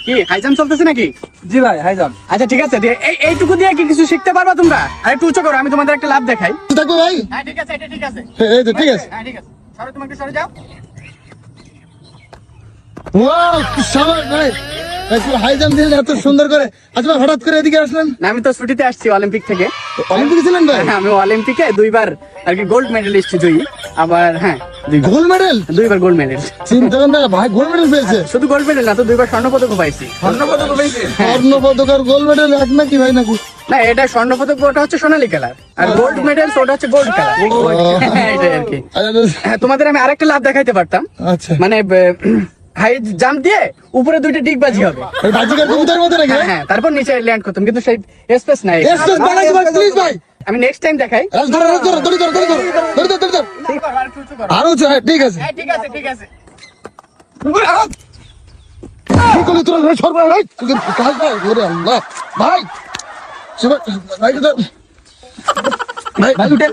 কি high jump চলতেছে নাকি? জি ভাই, হাই জাম্প। আচ্ছা ঠিক আছে, এইটুকু দিয়ে কি কিছু শিখতে পারবা তোমরা? আর একটু উঁচু করো, আমি তোমাদের একটা লাভ দেখাই। থাকবো ভাই। হ্যাঁ ঠিক আছে, এটা ঠিক আছে। এই তো ঠিক আছে। হ্যাঁ ঠিক আছে, সরো, তুমি একটু সরে যাও। ওয়াও, কি সাবাস ভাই। একটু হাই জাম্প দিলেন এত সুন্দর করে। আচ্ছা ভাই, হঠাৎ করে এদিকে আসলেন? না, আমি তো ছুটিতে আসছি অলিম্পিক থেকে। অলিম্পিকে ছিলেন ভাই? হ্যাঁ, আমি অলিম্পিকে 2বার আর কি গোল্ড মেডেলিস্ট জয়ী। আবার হ্যাঁ, গোল্ড মেডেল? 2বার গোল্ড মেডেল। চিন্তা করেন না ভাই, গোল্ড মেডেল পেয়েছে। শুধু গোল্ড মেডেল না তো, 2বার স্বর্ণ পদকও পাইছি। স্বর্ণ পদক পেয়েছে। স্বর্ণ পদক আর গোল্ড মেডেল এক নাকি ভাই নাকি? না, এটা স্বর্ণ পদক, ওটা হচ্ছে সোনালী কালার, আর গোল্ড মেডেল ওটা হচ্ছে গোল্ড কালার। এটাই আর কি। হ্যাঁ, তোমাদের আমি আরেকটা লাভ দেখাইতে পারতাম। আচ্ছা, মানে হাই জাম্প দিয়ে উপরে 2টা ডিগবাজি হবে। ওই বাজিকার কবুতরের মতো নাকি? হ্যাঁ, তারপর নিচে ল্যান্ড করতাম, কিন্তু সেই স্পেস নাই। এক্সপ্রেস বানাই ভাই, প্লিজ ভাই। আমি নেক্সট টাইম দেখাই। ধরো ধরো ধরো ধরো ধরো ধরো ধরো ধরো। আরো উঁচু, হ্যাঁ ঠিক আছে। হ্যাঁ ঠিক আছে, ঠিক আছে। কি করলি তোরা ভাই? সরবার ভাই, তোকে কাজ ভাই। ওরে আল্লাহ ভাই, ভাই ভাই উঠে